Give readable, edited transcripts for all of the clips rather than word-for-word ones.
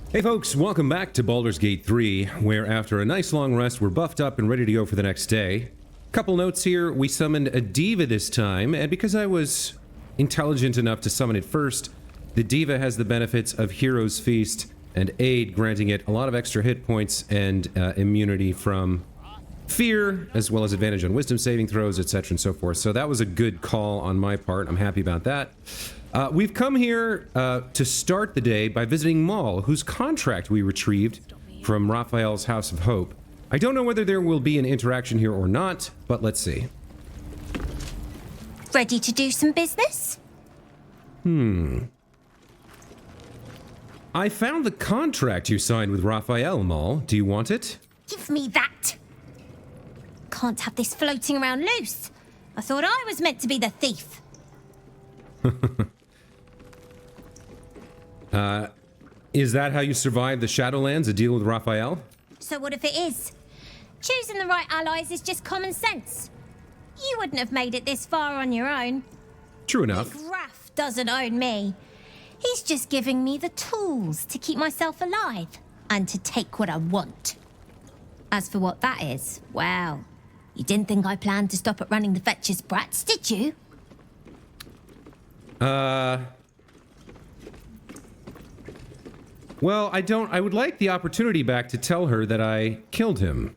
Hey folks, welcome back to Baldur's Gate 3, where after a nice long rest, we're buffed up and ready to go for the next day. Couple notes here, we summoned a Diva this time, and because I was intelligent enough to summon it first, the Diva has the benefits of Hero's Feast and Aid, granting it a lot of extra hit points and immunity from fear, as well as advantage on wisdom saving throws, etc. and so forth. So that was a good call on my part. I'm happy about that. We've come here to start the day by visiting Maul, whose contract we retrieved from Raphael's House of Hope. I don't know whether there will be an interaction here or not, but let's see. Ready to do some business? I found the contract you signed with Raphael, Maul. Do you want it? Give me that! Can't have this floating around loose. I thought I was meant to be the thief. Is that how you survived the Shadowlands, a deal with Raphael? So what if it is? Choosing the right allies is just common sense. You wouldn't have made it this far on your own. True enough. Raph doesn't own me. He's just giving me the tools to keep myself alive and to take what I want. As for what that is, well, you didn't think I planned to stop at running the Fetcher's brats, did you? Well, I would like the opportunity back to tell her that I killed him.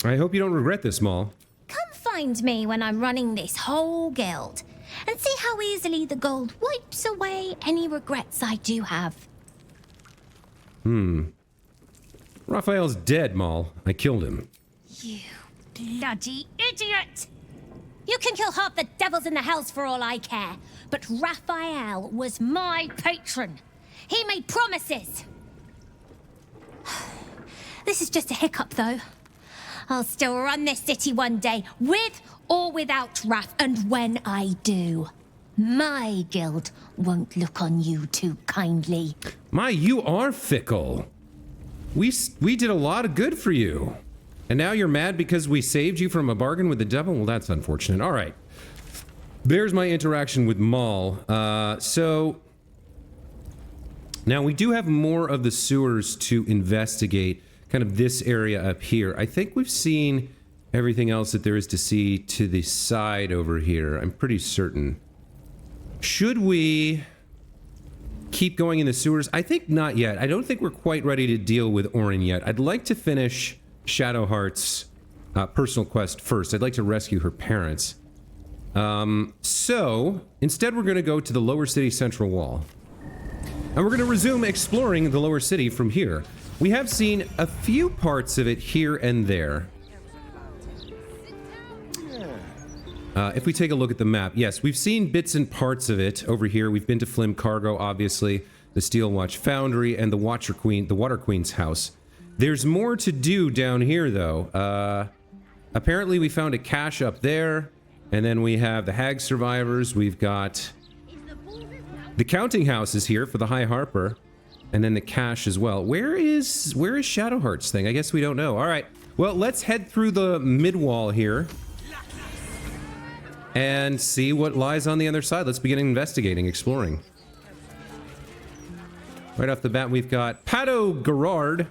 I hope you don't regret this, Maul. Come find me when I'm running this whole guild and see how easily the gold wipes away any regrets I do have. Raphael's dead, Maul. I killed him. You bloody idiot! You can kill half the devils in the hells for all I care, but Raphael was my patron. He made promises. This is just a hiccup, though. I'll still run this city one day, with or without Raph, and when I do, my guild won't look on you too kindly. My, you are fickle. We did a lot of good for you. And now you're mad because we saved you from a bargain with the devil? Well, that's unfortunate. All right. There's my interaction with Maul. So now we do have more of the sewers to investigate, kind of this area up here. I think we've seen everything else that there is to see to the side over here. I'm pretty certain. Should we keep going in the sewers? I think not yet. I don't think we're quite ready to deal with Orin yet. I'd like to finish Shadowheart's personal quest first. I'd like to rescue her parents. So instead we're going to go to the lower city central wall. And we're going to resume exploring the lower city from here. We have seen a few parts of it here and there. If we take a look at the map, yes, we've seen bits and parts of it over here. We've been to Flim Cargo, obviously, the Steel Watch Foundry, and the Water Queen's house. There's more to do down here, though. Apparently we found a cache up there, and then we have the Hag survivors. We've got the counting house is here for the High Harper, and then the cache as well. Where is Shadowheart's thing? I guess we don't know. All right, well, let's head through the mid-wall here and see what lies on the other side. Let's begin investigating, exploring. Right off the bat, we've got Pato Gerard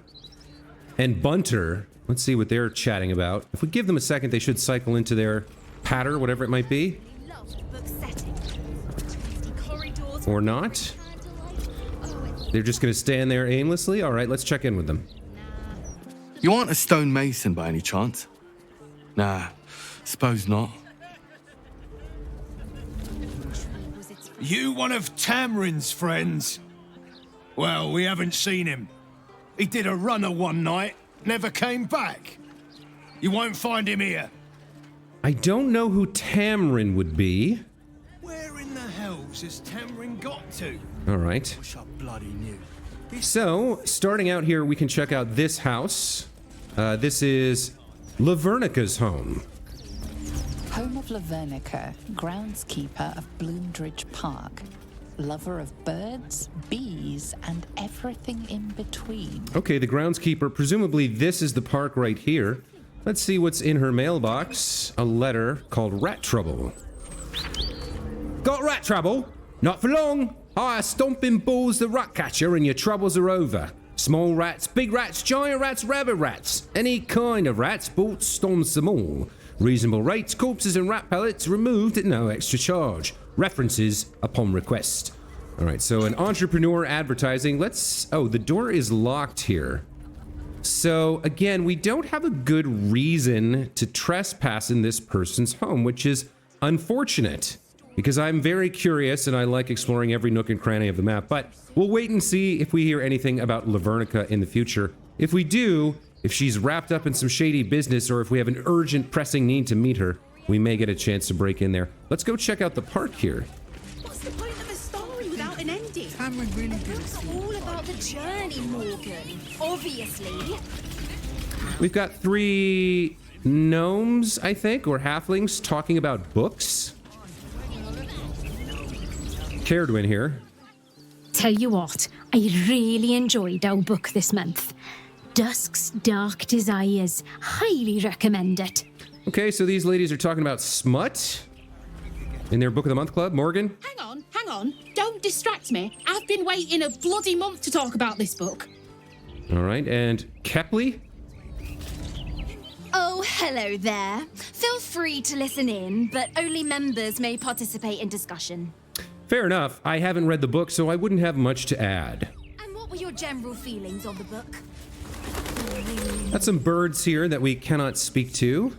and Bunter. Let's see what they're chatting about. If we give them a second, they should cycle into their patter, whatever it might be. Or not. They're just going to stand there aimlessly? All right, let's check in with them. You aren't a stonemason by any chance? Nah, suppose not. You one of Tamrin's friends? Well, we haven't seen him. He did a runner one night, never came back. You won't find him here. I don't know who Tamrin would be. Where in the hells has Tamrin got to? All right. Wish I bloody knew. So, starting out here, we can check out this house. This is Lavernica's home. Home of Lavernica, groundskeeper of Bloomridge Park. Lover of birds, bees, and everything in between. Okay, the groundskeeper. Presumably this is the park right here. Let's see what's in her mailbox. A letter called Rat Trouble. Got rat trouble? Not for long. Hire Stomping Balls the rat catcher and your troubles are over. Small rats, big rats, giant rats, rabbit rats. Any kind of rats, bought, stomps them all. Reasonable rates, corpses and rat pellets removed at no extra charge. References upon request. All right, so an entrepreneur advertising. Oh, the door is locked here. So again, we don't have a good reason to trespass in this person's home, which is unfortunate because I'm very curious and I like exploring every nook and cranny of the map, but we'll wait and see if we hear anything about Lavernica in the future. If we do, if she's wrapped up in some shady business or if we have an urgent pressing need to meet her, we may get a chance to break in there. Let's go check out the park here. What's the point of a story without an ending? Cameron really did It's all about the journey, Morgan. Obviously. We've got 3 gnomes, I think, or halflings talking about books. Caradwin here. Tell you what, I really enjoyed our book this month. Dusk's Dark Desires. Highly recommend it. Okay, so these ladies are talking about smut in their Book of the Month Club. Morgan? Hang on. Don't distract me. I've been waiting a bloody month to talk about this book. All right, and Kepley? Oh, hello there. Feel free to listen in, but only members may participate in discussion. Fair enough. I haven't read the book, so I wouldn't have much to add. And what were your general feelings on the book? Got some birds here that we cannot speak to.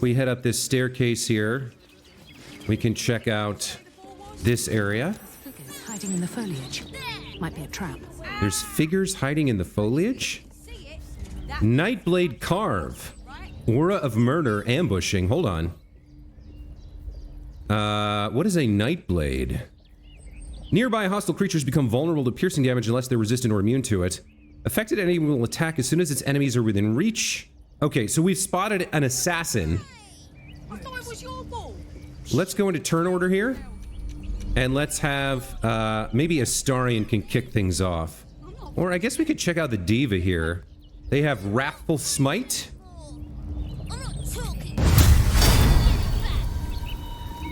We head up this staircase here. We can check out this area. Figures hiding in the foliage. Might be a trap. There's figures hiding in the foliage. Nightblade Carve. Aura of murder ambushing. Hold on. What is a Nightblade? Nearby hostile creatures become vulnerable to piercing damage unless they're resistant or immune to it. Affected enemy will attack as soon as its enemies are within reach. Okay, so we've spotted an assassin. I thought it was your ball. Let's go into turn order here. And let's have, maybe Astarion can kick things off. Or I guess we could check out the Diva here. They have Wrathful Smite.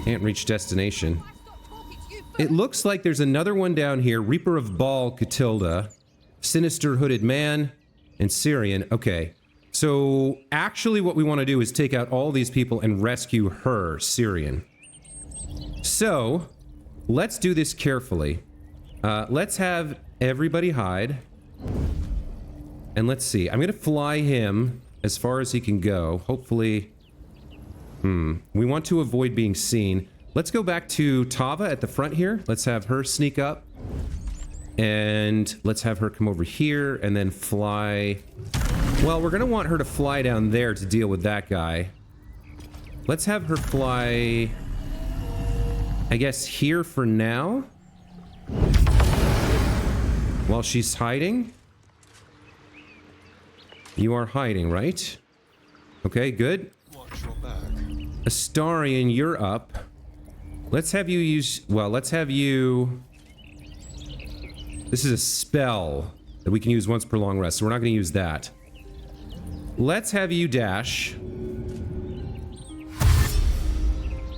Can't reach destination. It looks like there's another one down here. Reaper of Baal, Catilda, Sinister Hooded Man, and Syrian. Okay. So actually what we want to do is take out all these people and rescue her, Syrian. So let's do this carefully. Let's have everybody hide. And let's see. I'm going to fly him as far as he can go. Hopefully... We want to avoid being seen. Let's go back to Tava at the front here. Let's have her sneak up. And let's have her come over here and then fly... Well, we're going to want her to fly down there to deal with that guy. Let's have her fly... I guess here for now? While she's hiding? You are hiding, right? Okay, good. Astarion, you're up. Let's have you use... Well, let's have you... This is a spell that we can use once per long rest, so we're not going to use that. Let's have you dash.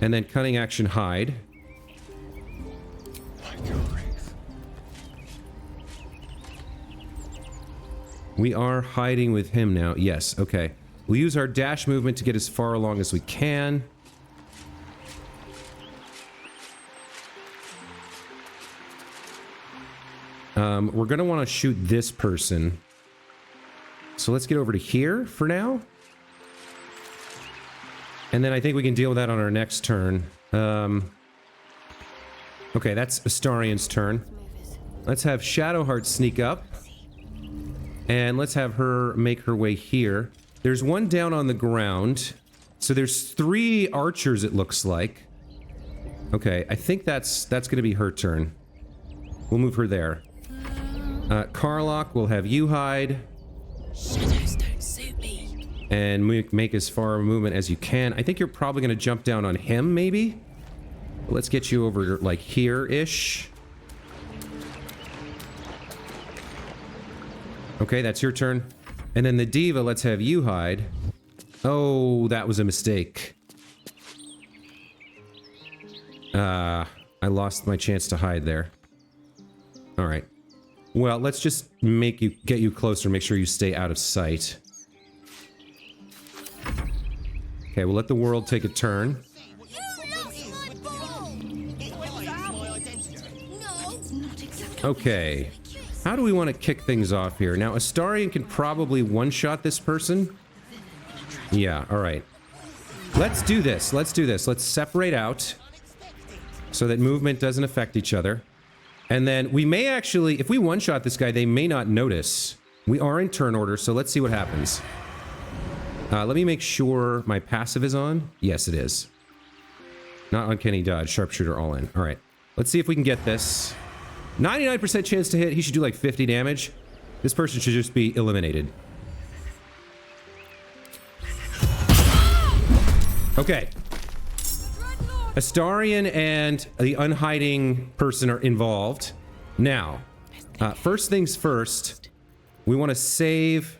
And then cunning action hide. We are hiding with him now. Yes, okay. We'll use our dash movement to get as far along as we can. We're going to want to shoot this person. So let's get over to here for now. And then I think we can deal with that on our next turn. Okay, that's Astarion's turn. Let's have Shadowheart sneak up. And let's have her make her way here. There's one down on the ground. So there's 3 archers, it looks like. Okay, I think that's going to be her turn. We'll move her there. Karlach, we'll have you hide. Shadows don't suit me. And make as far a movement as you can. I think you're probably going to jump down on him, maybe? Let's get you over, like, here-ish. Okay, that's your turn. And then the Diva, let's have you hide. Oh, that was a mistake. I'm I lost my chance to hide there. All right. Well, let's just get you closer, make sure you stay out of sight. Okay, we'll let the world take a turn. Okay. How do we want to kick things off here? Now, Astarion can probably one-shot this person. Yeah, all right. Let's do this. Let's do this. Let's separate out so that movement doesn't affect each other. And then we may actually, if we one-shot this guy, they may not notice. We are in turn order, so let's see what happens. Let me make sure my passive is on. Yes, it is. Not uncanny dodge, sharpshooter all in. All right. Let's see if we can get this. 99% chance to hit. He should do like 50 damage. This person should just be eliminated. Okay. Astarion and the unhiding person are involved. Now, first things first, we want to save...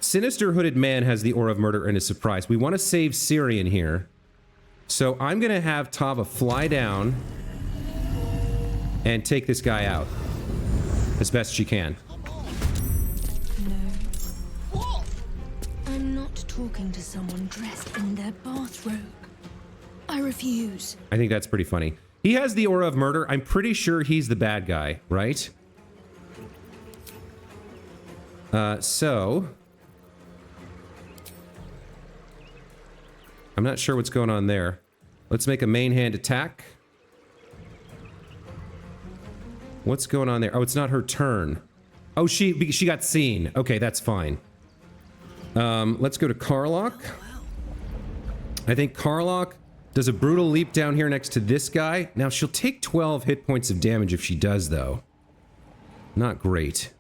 Sinister Hooded Man has the Aura of Murder and is surprised. We want to save Syrian here. So I'm going to have Tava fly down and take this guy out as best she can. No. I'm not talking to someone dressed in their bathrobe. I refuse. I think that's pretty funny. He has the Aura of Murder. I'm pretty sure he's the bad guy, right? So... I'm not sure what's going on there. Let's make a main hand attack. What's going on there? Oh, it's not her turn. Oh, she got seen. Okay, that's fine. Let's go to Karlach. I think Karlach does a brutal leap down here next to this guy. Now, she'll take 12 hit points of damage if she does, though. Not great.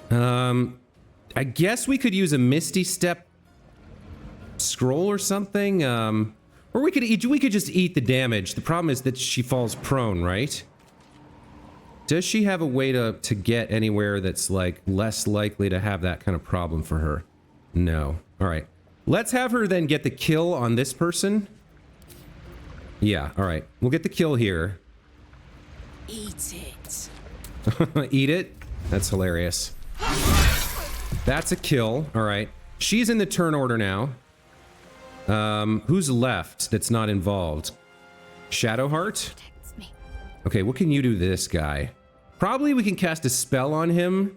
I guess we could use a Misty Step scroll or something, or we could just eat the damage. The problem is that she falls prone, right? Does she have a way to get anywhere that's like less likely to have that kind of problem for her? No. All right. Let's have her then get the kill on this person. Yeah, all right. We'll get the kill here. Eat it. Eat it? That's hilarious. That's a kill. All right. She's in the turn order now. Who's left that's not involved? Shadowheart? Okay, what can you do to this guy? Probably we can cast a spell on him.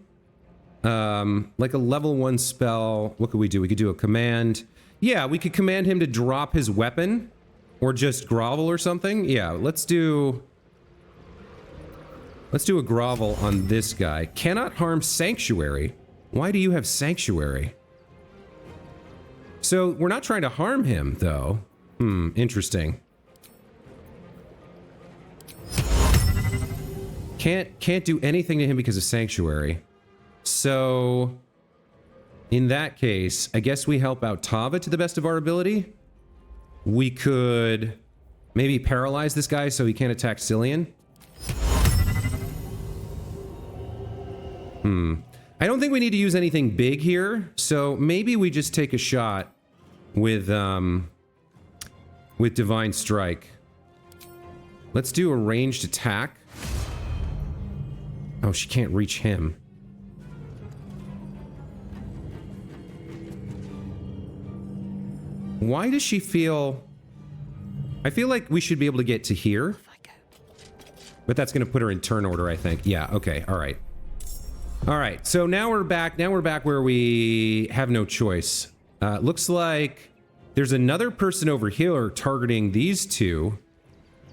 Like a level 1 spell. What could we do? We could do a command. Yeah, we could command him to drop his weapon. Or just grovel or something. Yeah, let's do a grovel on this guy. Cannot harm Sanctuary. Why do you have Sanctuary? So, we're not trying to harm him, though. Interesting. Can't do anything to him because of Sanctuary. So, in that case, I guess we help out Tava to the best of our ability. We could maybe paralyze this guy so he can't attack Cillian. I don't think we need to use anything big here, so maybe we just take a shot with Divine Strike. Let's do a ranged attack. Oh, she can't reach him. Why does she feel... I feel like we should be able to get to here. But that's going to put her in turn order, I think. Yeah, okay, all right. All right, so now we're back. Now we're back where we have no choice. Looks like there's another person over here targeting these two.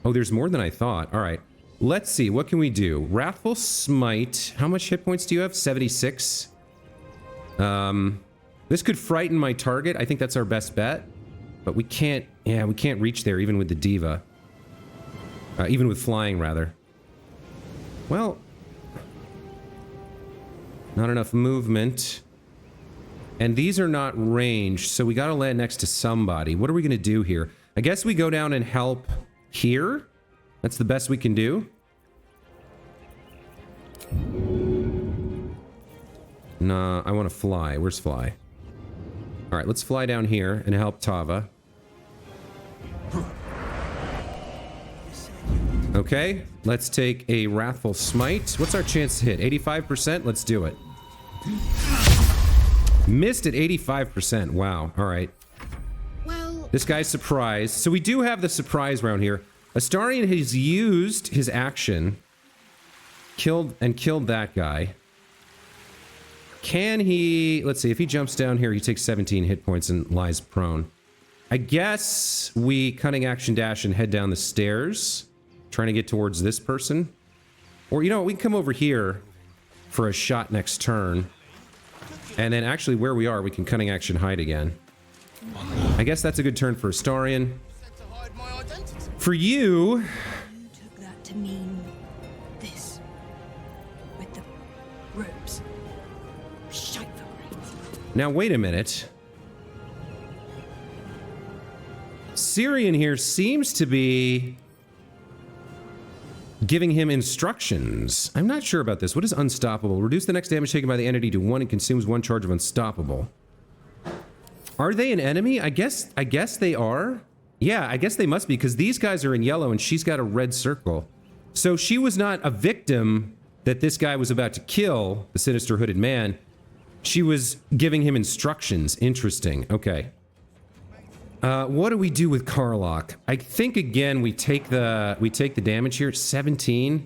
Oh, there's more than I thought. All right, let's see. What can we do? Wrathful Smite. How much hit points do you have? 76. This could frighten my target. I think that's our best bet. But we can't... Yeah, we can't reach there even with the Diva. Even with flying, rather. Well... Not enough movement. And these are not ranged, so we gotta land next to somebody. What are we gonna do here? I guess we go down and help here? That's the best we can do? Nah, I want to fly. Where's fly? All right, let's fly down here and help Tava. Okay, let's take a Wrathful Smite. What's our chance to hit? 85%? Let's do it. Missed at 85%. Wow. All right. Well, this guy's surprised. So we do have the surprise round here. Astarion has used his action. Killed that guy. Can he... Let's see. If he jumps down here, he takes 17 hit points and lies prone. I guess we cunning action dash and head down the stairs. Trying to get towards this person. Or, you know what? We can come over here for a shot next turn. And then actually where we are, we can cunning action hide again. I guess that's a good turn for Astarion. For you... You took that to mean this. With the ropes. Shite for brains. Now, wait a minute. Syrian here seems to be giving him instructions. I'm not sure about this. What is Unstoppable? Reduce the next damage taken by the entity to 1 and consumes 1 charge of Unstoppable. Are they an enemy? I guess they are. Yeah, I guess they must be, because these guys are in yellow and she's got a red circle. So she was not a victim that this guy was about to kill, the sinister hooded man. She was giving him instructions. Interesting. Okay. What do we do with Karlach? I think again we take the damage here. 17.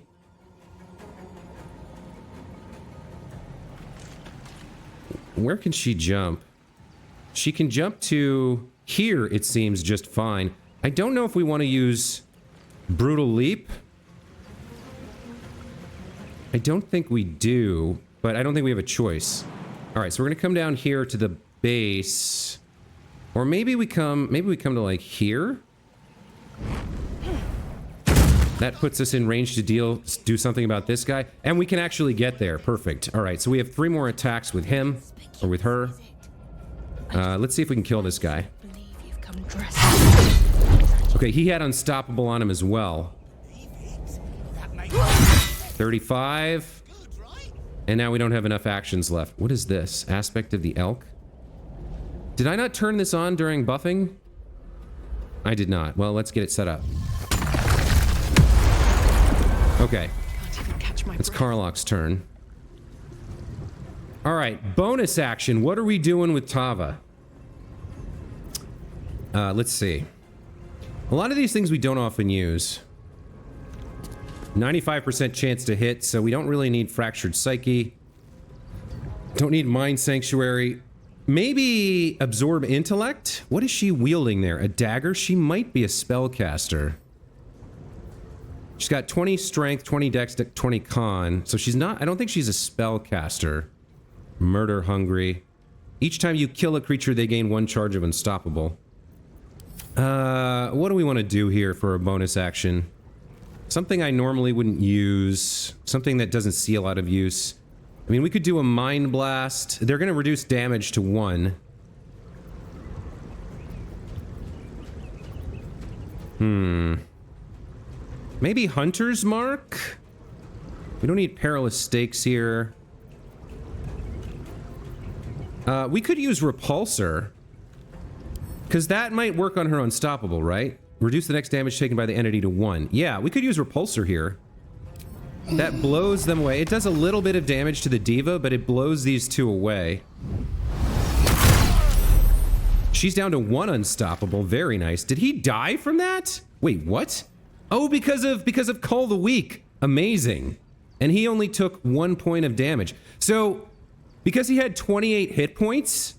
Where can she jump? She can jump to here, it seems just fine. I don't know if we want to use Brutal Leap. I don't think we do, but I don't think we have a choice. All right, so we're gonna come down here to the base. Or maybe we come to like here. That puts us in range to do something about this guy. And we can actually get there. Perfect. All right, so we have 3 more attacks with him or with her. Let's see if we can kill this guy. Okay, he had Unstoppable on him as well. 35. And now we don't have enough actions left. What is this? Aspect of the Elk? Did I not turn this on during buffing? I did not. Well, let's get it set up. Okay. It's Karlach's turn. All right, bonus action. What are we doing with Tava? Let's see. A lot of these things we don't often use. 95% chance to hit, so we don't really need Fractured Psyche. Don't need Mind Sanctuary. Maybe Absorb Intellect? What is she wielding there? A dagger? She might be a spellcaster. She's got 20 strength, 20 dex, 20 con. So she's not... I don't think she's a spellcaster. Murder Hungry. Each time you kill a creature, they gain 1 charge of Unstoppable. What do we want to do here for a bonus action? Something I normally wouldn't use. Something that doesn't see a lot of use. I mean, we could do a Mind Blast. They're going to reduce damage to 1. Maybe Hunter's Mark? We don't need Perilous Stakes here. We could use Repulsor. Because that might work on her Unstoppable, right? Reduce the next damage taken by the entity to 1. Yeah, we could use Repulsor here. That blows them away. It does a little bit of damage to the diva, but it blows these 2 away. She's down to 1 Unstoppable. Very nice. Did he die from that? Wait, what? Oh, because of Cull the Weak. Amazing. And he only took 1 point of damage. So, because he had 28 hit points,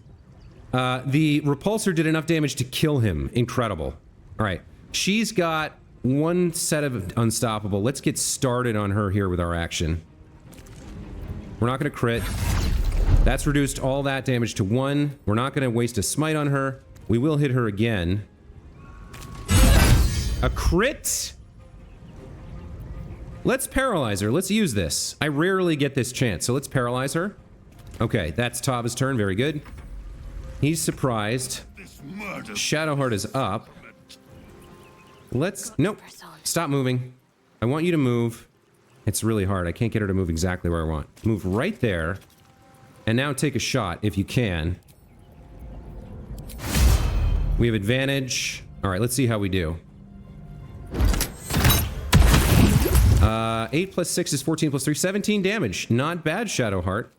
the Repulsor did enough damage to kill him. Incredible. All right. She's got 1 set of Unstoppable. Let's get started on her here with our action. We're not going to crit. That's reduced all that damage to 1. We're not going to waste a smite on her. We will hit her again. A crit? Let's paralyze her. Let's use this. I rarely get this chance, so let's paralyze her. Okay, that's Tava's turn. Very good. He's surprised. Shadowheart is up. Let's... Nope. Stop moving. I want you to move. It's really hard. I can't get her to move exactly where I want. Move right there. And now take a shot, if you can. We have advantage. All right, let's see how we do. 8 plus 6 is 14 plus 3, 17 damage. Not bad, Shadowheart.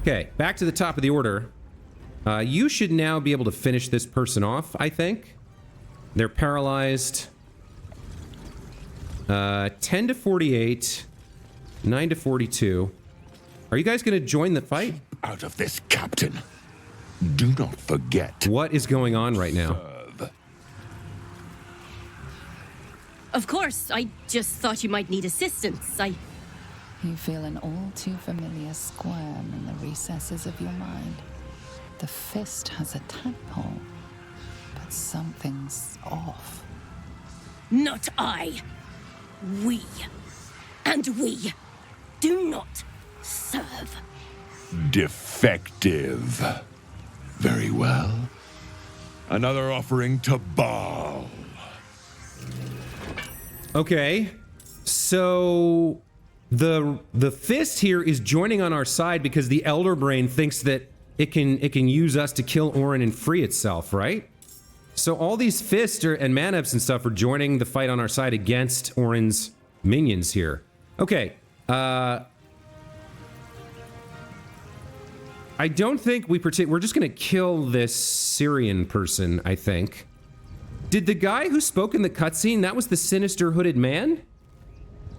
Okay, back to the top of the order. You should now be able to finish this person off, I think. They're paralyzed. 10 to 48. 9 to 42. Are you guys going to join the fight? Out of this, Captain. Do not forget. What is going on right now? Of course, I just thought you might need assistance. You feel an all too familiar squirm in the recesses of your mind. The fist has a tadpole, but something's off. Not I. We. And we do not serve. Defective. Very well. Another offering to Baal. Okay, so the fist here is joining on our side because the Elder Brain thinks that it can use us to kill Orin and free itself, right? So all these fists and man-ups and stuff are joining the fight on our side against Orin's minions here. Okay, I don't think we're just gonna kill this Syrian person, I think. Did the guy who spoke in the cutscene, that was the sinister hooded man?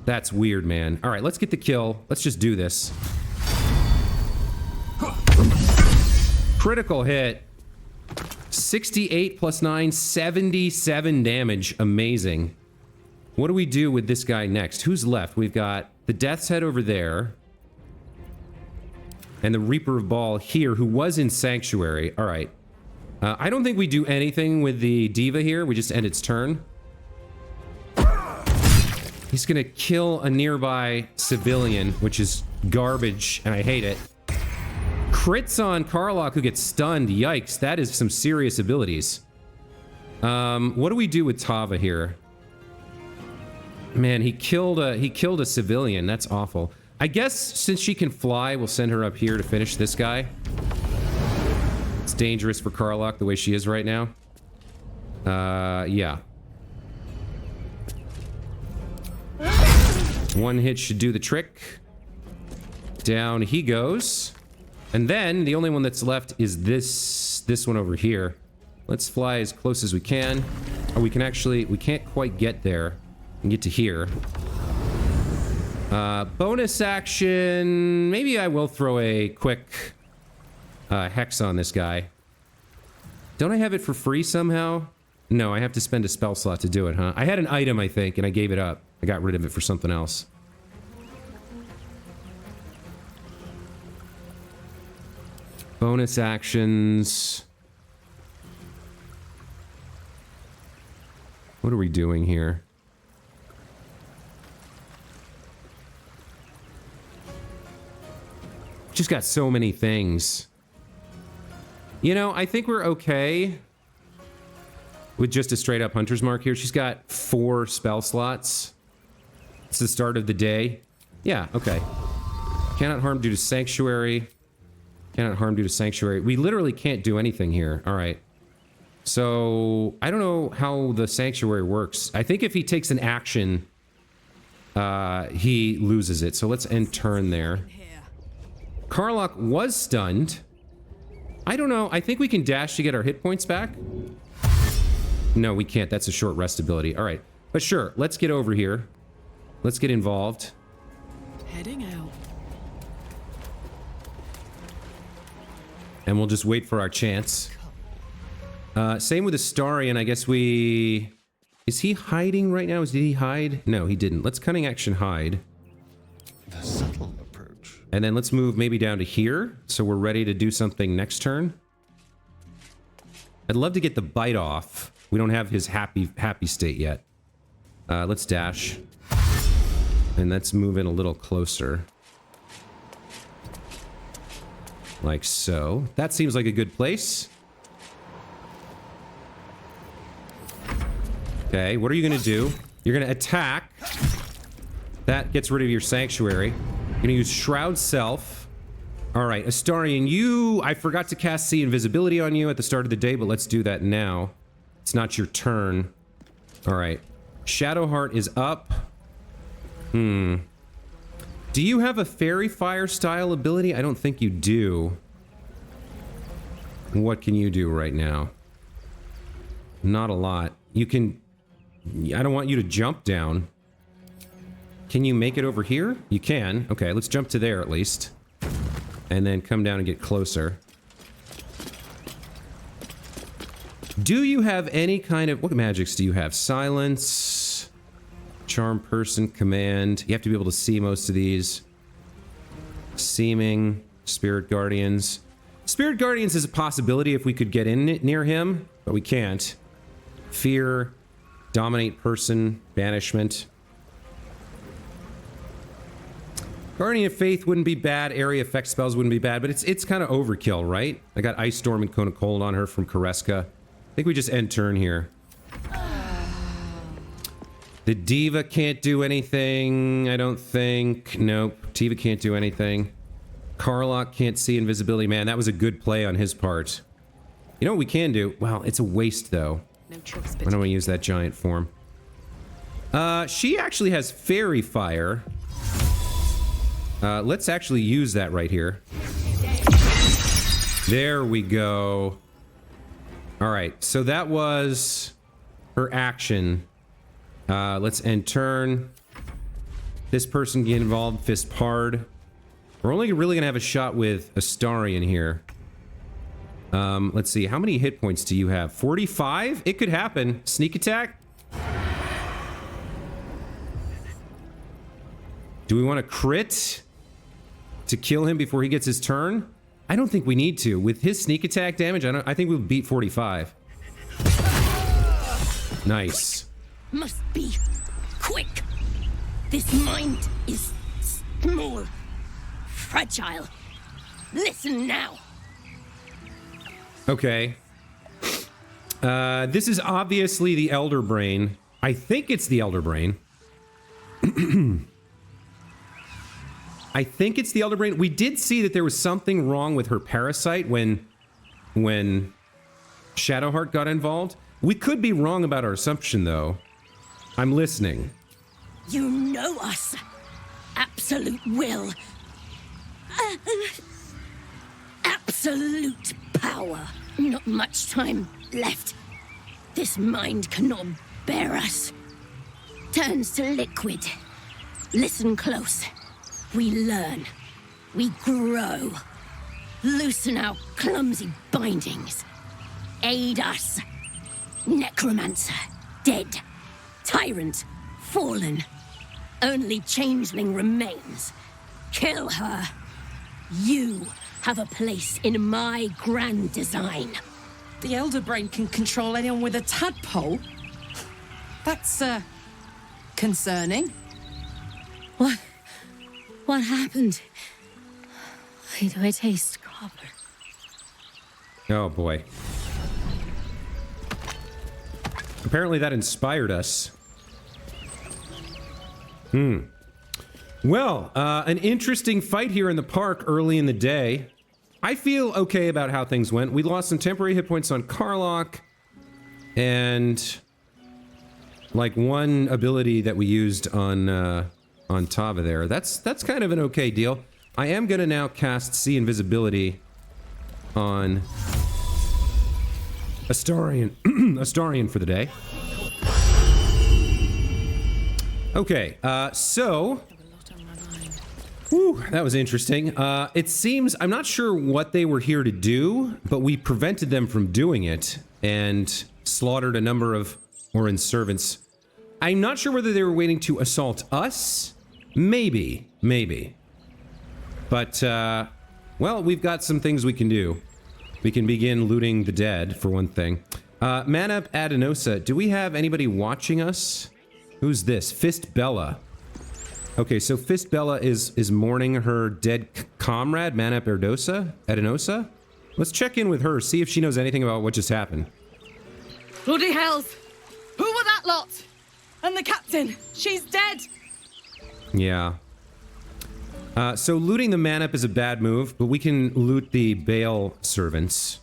That's weird, man. All right, let's get the kill. Let's just do this. Critical hit. 68 plus 9, 77 damage. Amazing. What do we do with this guy next? Who's left? We've got the Death's Head over there. And the Reaper of Baal here, who was in Sanctuary. All right. I don't think we do anything with the Diva here. We just end its turn. He's gonna kill a nearby civilian, which is garbage, and I hate it. Crits on Karlach, who gets stunned. Yikes, that is some serious abilities. What do we do with Tava here? Man, he killed a civilian. That's awful. I guess since she can fly, we'll send her up here to finish this guy. It's dangerous for Karlach the way she is right now. Yeah. One hit should do the trick. Down he goes. And then the only one that's left is this one over here. Let's fly as close as we can. Oh, we can't quite get there and get to here. Bonus action. Maybe I will throw a quick hex on this guy. Don't I have it for free somehow? No, I have to spend a spell slot to do it, huh? I had an item, I think, and I gave it up. I got rid of it for something else. Bonus actions. What are we doing here? Just got so many things. You know, I think we're okay with just a straight up Hunter's Mark here. She's got 4 spell slots. It's the start of the day. Yeah, okay. Cannot harm due to Sanctuary. Cannot harm due to Sanctuary. We literally can't do anything here. All right. So, I don't know how the Sanctuary works. I think if he takes an action, he loses it. So let's end turn there. Karlach was stunned. I don't know. I think we can dash to get our hit points back. No, we can't. That's a short rest ability. All right. But sure, let's get over here. Let's get involved. Heading out. And we'll just wait for our chance. Same with Astarion. I guess we... Is he hiding right now? Did he hide? No, he didn't. Let's cunning action hide. The subtle approach. And then let's move maybe down to here. So we're ready to do something next turn. I'd love to get the bite off. We don't have his happy state yet. Let's dash. And let's move in a little closer. Like so. That seems like a good place. Okay, what are you gonna do? You're gonna attack. That gets rid of your Sanctuary. You're gonna use Shroud Self. All right, Astarion, I forgot to cast See Invisibility on you at the start of the day, but let's do that now. It's not your turn. All right. Shadowheart is up. Do you have a Fairy Fire style ability? I don't think you do. What can you do right now? Not a lot. You can... I don't want you to jump down. Can you make it over here? You can. Okay, let's jump to there at least. And then come down and get closer. Do you have any kind of... What magics do you have? Silence, Charm Person, Command. You have to be able to see most of these. Seeming, Spirit Guardians. Spirit Guardians is a possibility if we could get in near him, but we can't. Fear, Dominate Person, Banishment. Guardian of Faith wouldn't be bad. Area effect spells wouldn't be bad, but it's kind of overkill, right? I got Ice Storm and Cone of Cold on her from Kareska. I think we just end turn here. The Diva can't do anything, I don't think. Nope, Diva can't do anything. Karlach can't see invisibility. Man, that was a good play on his part. You know what we can do? Well, it's a waste, though. No choice. I don't want to use that giant form. She actually has Fairy Fire. Let's actually use that right here. There we go. Alright, so that was her action. Let's end turn. This person get involved, Fist Pard. We're only really gonna have a shot with Astarion here. Let's see, how many hit points do you have? 45? It could happen. Sneak attack? Do we want to crit to kill him before he gets his turn? I don't think we need to. With his sneak attack damage, I think we'll beat 45. Nice. Must be quick. This mind is small, fragile. Listen now. Okay. This is obviously the Elder Brain. I think it's the Elder Brain. I think it's the Elder Brain. We did see that there was something wrong with her parasite when Shadowheart got involved. We could be wrong about our assumption, though. I'm listening. You know us. Absolute will. Absolute power. Not much time left. This mind cannot bear us. Turns to liquid. Listen close. We learn. We grow. Loosen our clumsy bindings. Aid us. Necromancer. Dead. Tyrant. Fallen. Only changeling remains. Kill her. You have a place in my grand design. The Elder Brain can control anyone with a tadpole? That's, concerning. What happened? Why do I taste copper? Oh, boy. Apparently that inspired us. Well, an interesting fight here in the park early in the day. I feel okay about how things went. We lost some temporary hit points on Karlach. And... like one ability that we used on Tava there. That's kind of an okay deal. I am gonna now cast See Invisibility on Astarion. Astarion for the day. Okay, so... whew, that was interesting. It seems... I'm not sure what they were here to do, but we prevented them from doing it and slaughtered a number of Orin's servants. I'm not sure whether they were waiting to assault us. Maybe. But, well, we've got some things we can do. We can begin looting the dead, for one thing. Manap Adenosa, do we have anybody watching us? Who's this? Fist Bella. Okay, so Fist Bella is mourning her dead comrade, Manap Adenosa? Let's check in with her, see if she knows anything about what just happened. Bloody hells! Who were that lot? And the captain, she's dead! Yeah. So looting the man up is a bad move, but we can loot the Baal servants.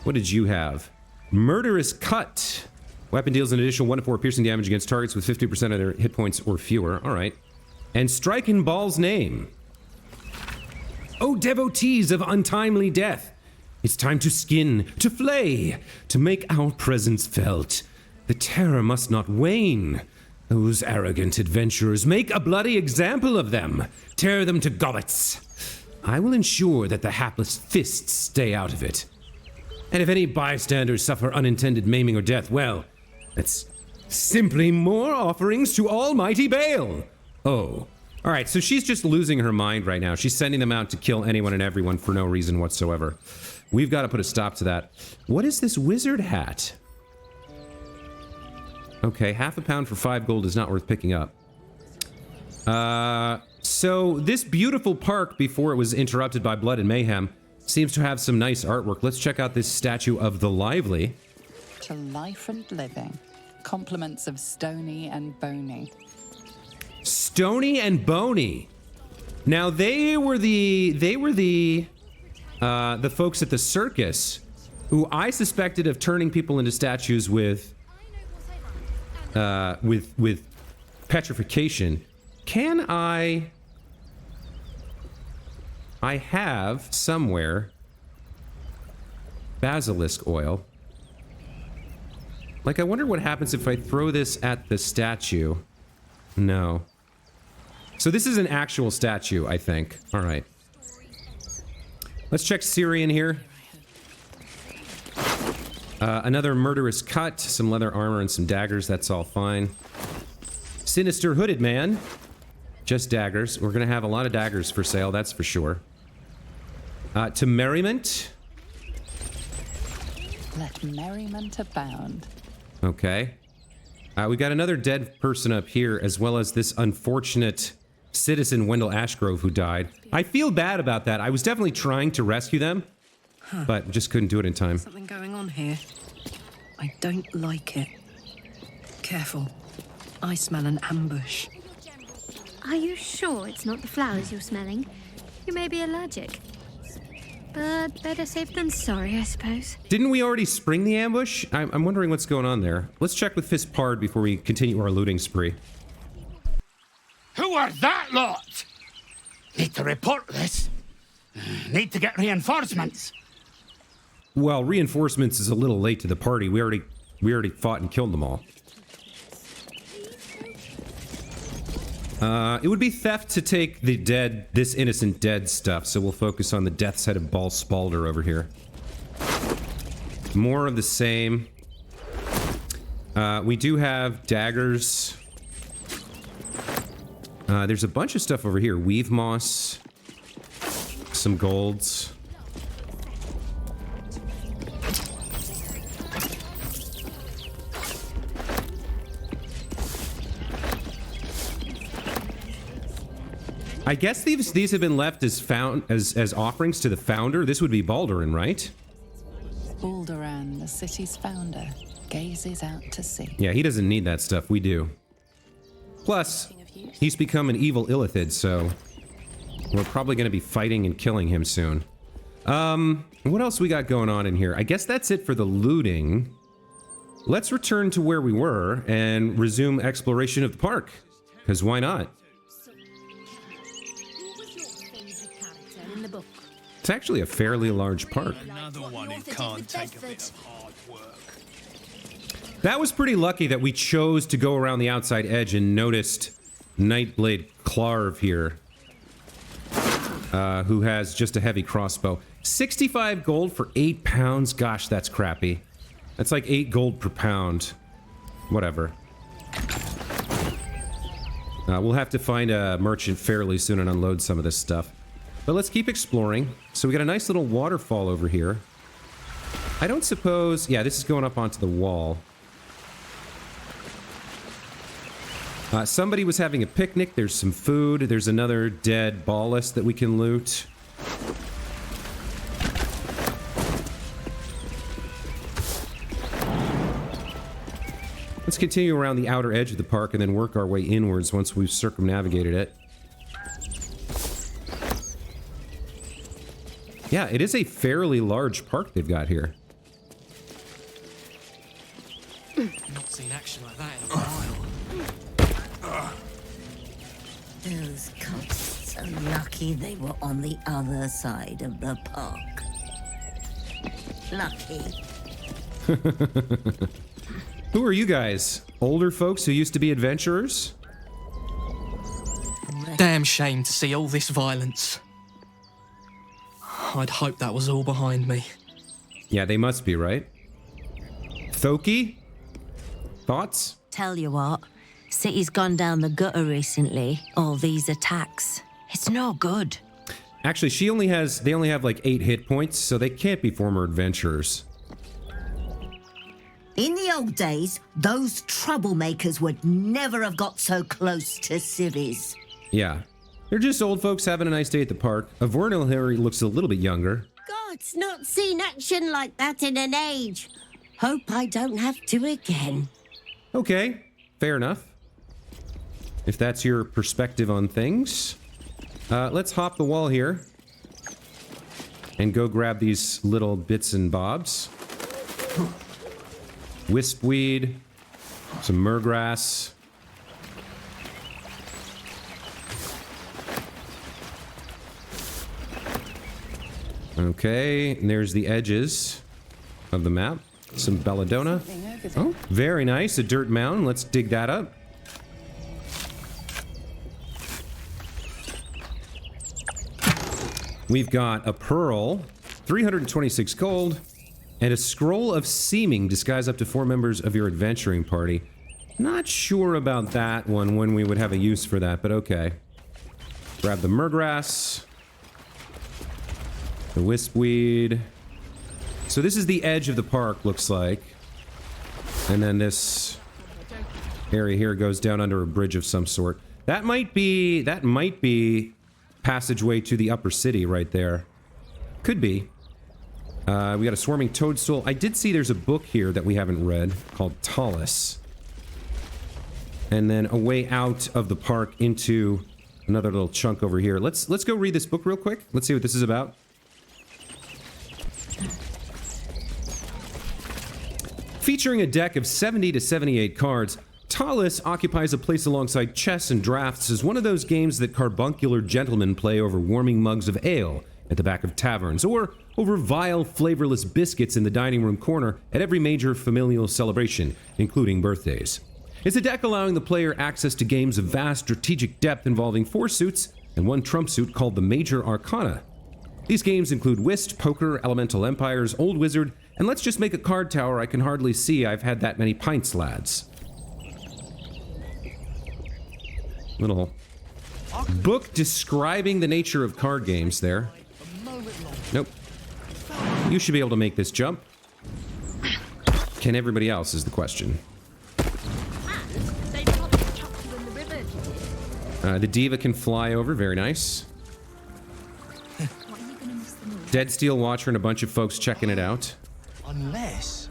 What did you have? Murderous Cut. Weapon deals an additional 1 to 4 piercing damage against targets with 50% of their hit points or fewer. All right. And Strike in Baal's name. Oh, devotees of untimely death. It's time to skin, to flay, to make our presence felt. The terror must not wane. Those arrogant adventurers, make a bloody example of them. Tear them to gobbets. I will ensure that the hapless fists stay out of it. And if any bystanders suffer unintended maiming or death, well, that's simply more offerings to Almighty Baal. Oh, all right, so she's just losing her mind right now. She's sending them out to kill anyone and everyone for no reason whatsoever. We've got to put a stop to that. What is this wizard hat? Okay, half a pound for 5 gold is not worth picking up. So this beautiful park, before it was interrupted by blood and mayhem, seems to have some nice artwork. Let's check out this statue of the Lively. To life and living. Compliments of Stony and Bony. Stony and Bony. Now they were the folks at the circus who I suspected of turning people into statues with petrification. Can I have somewhere basilisk oil. Like, I wonder what happens if I throw this at the statue. No. So this is an actual statue, I think. All right. Let's check Syrian here. Another murderous cut, some leather armor and some daggers. That's all fine. Sinister hooded man. Just daggers. We're gonna have a lot of daggers for sale, that's for sure. To merriment. Let merriment abound. Okay. We got another dead person up here, as well as this unfortunate citizen Wendell Ashgrove who died. I feel bad about that. I was definitely trying to rescue them, but just couldn't do it in time. Something going on here. I don't like it. Careful. I smell an ambush. Are you sure it's not the flowers you're smelling? You may be allergic. But better safe than sorry, I suppose. Didn't we already spring the ambush? I'm wondering what's going on there. Let's check with Fist Pard before we continue our looting spree. Who are that lot? Need to report this. Need to get reinforcements. Well, reinforcements is a little late to the party. We already fought and killed them all. It would be theft to take the dead, this innocent dead stuff, so we'll focus on the death's head of Baldur over here. More of the same. We do have daggers. There's a bunch of stuff over here. Weave moss. Some golds. I guess these have been left as as offerings to the founder. This would be Baldurin, right? Baldurin, the city's founder, gazes out to sea. Yeah, he doesn't need that stuff. We do. Plus, he's become an evil illithid, so we're probably going to be fighting and killing him soon. What else we got going on in here? I guess that's it for the looting. Let's return to where we were and resume exploration of the park, because why not? It's actually a fairly large park. Another one who can't take a bit of hard work. That was pretty lucky that we chose to go around the outside edge and noticed Nightblade Clarve here, who has just a heavy crossbow. 65 gold for 8 pounds? Gosh, that's crappy. That's like 8 gold per pound. Whatever. We'll have to find a merchant fairly soon and unload some of this stuff. But let's keep exploring. So we got a nice little waterfall over here. I don't suppose... Yeah, this is going up onto the wall. Somebody was having a picnic. There's some food. There's another dead ballist that we can loot. Let's continue around the outer edge of the park and then work our way inwards once we've circumnavigated it. Yeah, it is a fairly large park they've got here. Not seen action like that in a while. Those cops are lucky they were on the other side of the park. Lucky. Who are you guys? Older folks who used to be adventurers? Damn shame to see all this violence. I'd hoped that was all behind me. Yeah, they must be, right? Thoki? Thoughts? Tell you what, city's gone down the gutter recently. All these attacks. It's no good. Actually, they only have like 8 hit points, so they can't be former adventurers. In the old days, those troublemakers would never have got so close to civvies. Yeah. They're just old folks having a nice day at the park. Avernal Harry looks a little bit younger. God's not seen action like that in an age. Hope I don't have to again. Okay, fair enough. If that's your perspective on things. Let's hop the wall here. And go grab these little bits and bobs. Wispweed. Some myrgrass. Okay, and there's the edges of the map. Some belladonna. Oh, very nice. A dirt mound. Let's dig that up. We've got a pearl, 326 gold, and a scroll of seeming disguise up to 4 members of your adventuring party. Not sure about that one, when we would have a use for that, but okay. Grab the myrgrass. The wispweed. So this is the edge of the park, looks like. And then this area here goes down under a bridge of some sort. That might be passageway to the upper city right there. Could be. We got a swarming toadstool. I did see there's a book here that we haven't read called Tallis. And then a way out of the park into another little chunk over here. Let's go read this book real quick. Let's see what this is about. Featuring a deck of 70 to 78 cards, Tallis occupies a place alongside chess and drafts as one of those games that carbuncular gentlemen play over warming mugs of ale at the back of taverns, or over vile, flavorless biscuits in the dining room corner at every major familial celebration, including birthdays. It's a deck allowing the player access to games of vast strategic depth involving 4 suits and 1 trump suit called the Major Arcana. These games include Whist, Poker, Elemental Empires, Old Wizard, and let's just make a card tower I can hardly see. I've had that many pints, lads. Little book describing the nature of card games there. Nope. You should be able to make this jump. Can everybody else is the question. The diva can fly over, very nice. Dead Steel Watcher and a bunch of folks checking it out. Unless...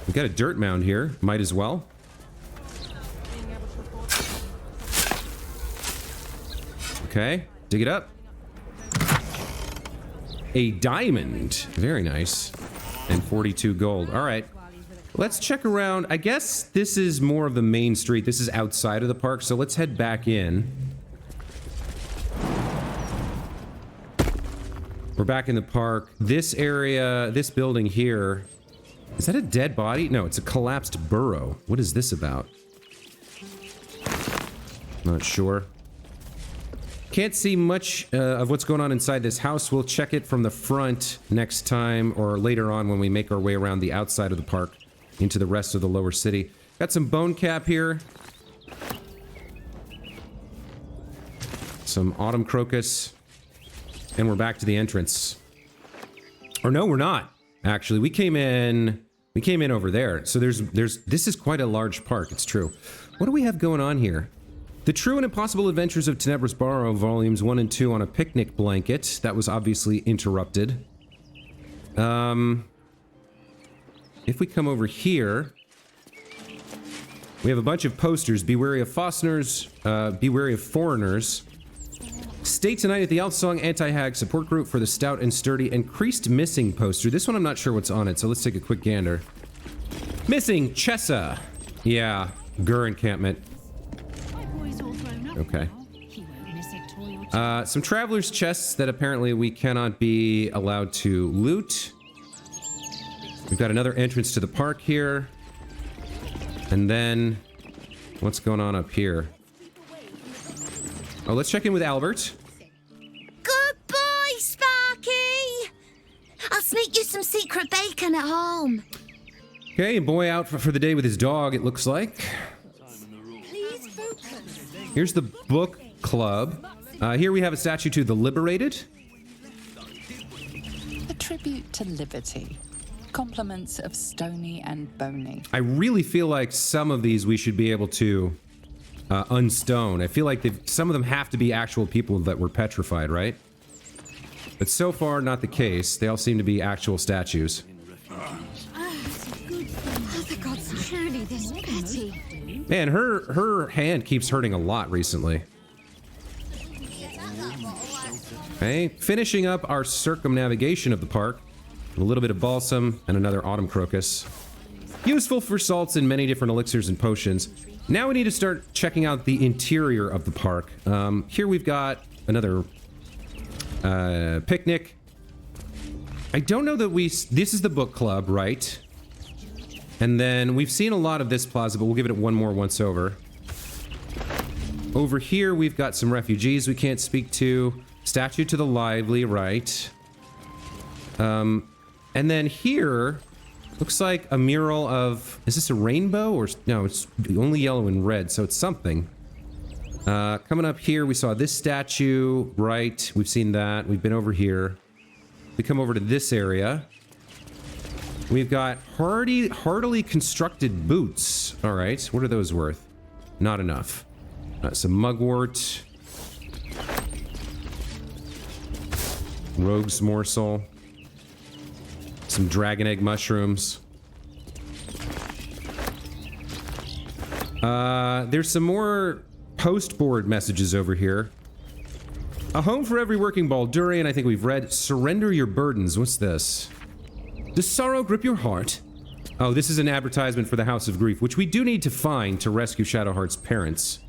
We've got a dirt mound here, might as well. Okay, dig it up. A diamond, very nice. And 42 gold, all right. Let's check around. I guess this is more of the main street. This is outside of the park, so let's head back in. We're back in the park. This area, this building here, is that a dead body? No, it's a collapsed burrow. What is this about? Not sure. Can't see much of what's going on inside this house. We'll check it from the front next time or later on when we make our way around the outside of the park into the rest of the lower city. Got some bone cap here. Some autumn crocus. And we're back to the entrance. Or no, we're not. Actually, we came in over there. So this is quite a large park, it's true. What do we have going on here? The True and Impossible Adventures of Tenebrous Barrow, volumes 1 and 2 on a picnic blanket. That was obviously interrupted. If we come over here, we have a bunch of posters. Be wary of Fostners, be wary of foreigners. Stay tonight at the Elfsong Anti-Hag support group for the stout and sturdy increased missing poster. This one I'm not sure what's on it, so let's take a quick gander. Missing Chessa. Yeah, Gur encampment. Okay. Some traveler's chests that apparently we cannot be allowed to loot. We've got another entrance to the park here. And then, what's going on up here? Oh, let's check in with Albert. Goodbye, Sparky! I'll sneak you some secret bacon at home. Okay, boy out for the day with his dog, it looks like. Here's the book club. Here we have a statue to the Liberated. A tribute to liberty. Compliments of Stony and Bony. I really feel like some of these we should be able to unstone. I feel like some of them have to be actual people that were petrified, right? But so far, not the case. They all seem to be actual statues. Oh, the gods, truly this pity. Man, her hand keeps hurting a lot recently. Okay, finishing up our circumnavigation of the park. A little bit of balsam and another autumn crocus. Useful for salts and many different elixirs and potions. Now we need to start checking out the interior of the park. Here we've got another picnic. I don't know that this is the book club, right? And then we've seen a lot of this plaza, but we'll give it one more once over. Over here we've got some refugees we can't speak to. Statue to the lively, right? And then here, looks like a mural of... Is this a rainbow? Or no, it's only yellow and red, so it's something. Coming up here, we saw this statue, right? We've seen that. We've been over here. We come over to this area. We've got hardily constructed boots. All right, what are those worth? Not enough. Some mugwort. Rogue's morsel. Some dragon egg mushrooms. There's some more postboard messages over here. A home for every working Baldurian. I think we've read. Surrender your burdens. What's this? Does sorrow grip your heart? Oh, this is an advertisement for the House of Grief, which we do need to find to rescue Shadowheart's parents.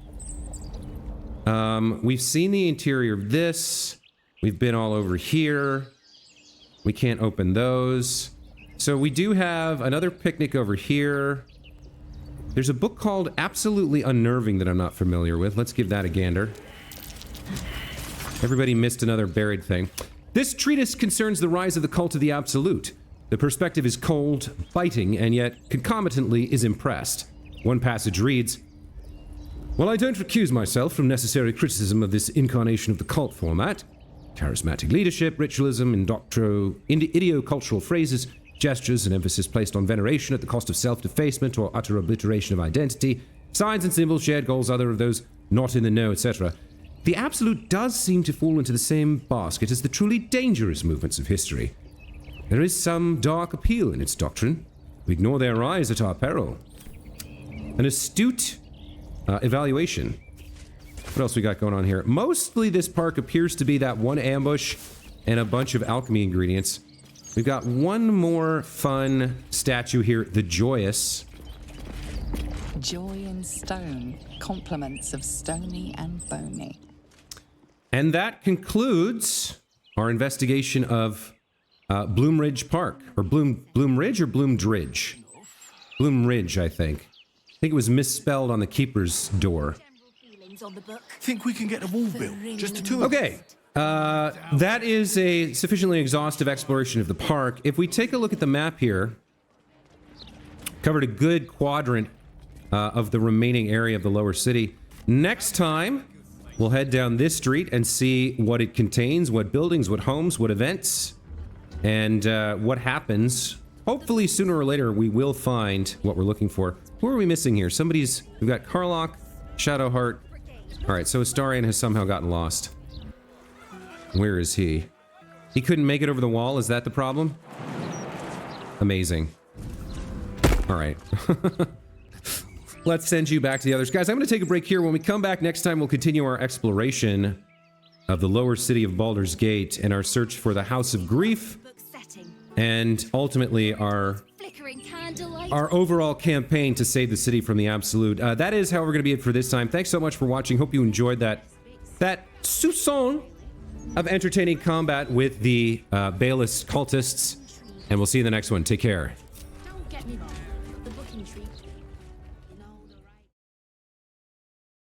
We've seen the interior of this. We've been all over here. We can't open those. So we do have another picnic over here. There's a book called Absolutely Unnerving that I'm not familiar with. Let's give that a gander. Everybody missed another buried thing. This treatise concerns the rise of the cult of the Absolute. The perspective is cold, biting, and yet concomitantly is impressed. One passage reads, "While I don't recuse myself from necessary criticism of this incarnation of the cult format, charismatic leadership, ritualism, idiocultural phrases, gestures, and emphasis placed on veneration at the cost of self-defacement or utter obliteration of identity, signs and symbols, shared goals, other of those not in the know, etc. The Absolute does seem to fall into the same basket as the truly dangerous movements of history. There is some dark appeal in its doctrine. We ignore their rise at our peril. An astute evaluation. What else we got going on here? Mostly this park appears to be that one ambush and a bunch of alchemy ingredients. We've got one more fun statue here, the Joyous. Joy in stone. Compliments of Stony and Bony. And that concludes our investigation of Bloomridge Park. Or Bloomridge or Bloomdridge? Bloomridge, I think. I think it was misspelled on the keeper's door. Think we can get a wall built? Just the two of us? Okay. That is a sufficiently exhaustive exploration of the park. If we take a look at the map here, covered a good quadrant of the remaining area of the lower city. Next time, we'll head down this street and see what it contains, what buildings, what homes, what events, and what happens. Hopefully, sooner or later, we will find what we're looking for. Who are we missing here? We've got Karlach, Shadowheart. All right, so Astarion has somehow gotten lost. Where is he? He couldn't make it over the wall? Is that the problem? Amazing. All right. Let's send you back to the others. Guys, I'm going to take a break here. When we come back next time, we'll continue our exploration of the lower city of Baldur's Gate and our search for the House of Grief, and ultimately our overall campaign to save the city from the Absolute. That is, however, going to be it for this time. Thanks so much for watching. Hope you enjoyed that soupçon of entertaining combat with the Bayless cultists, and we'll see you in the next one. Take care. Don't get me wrong.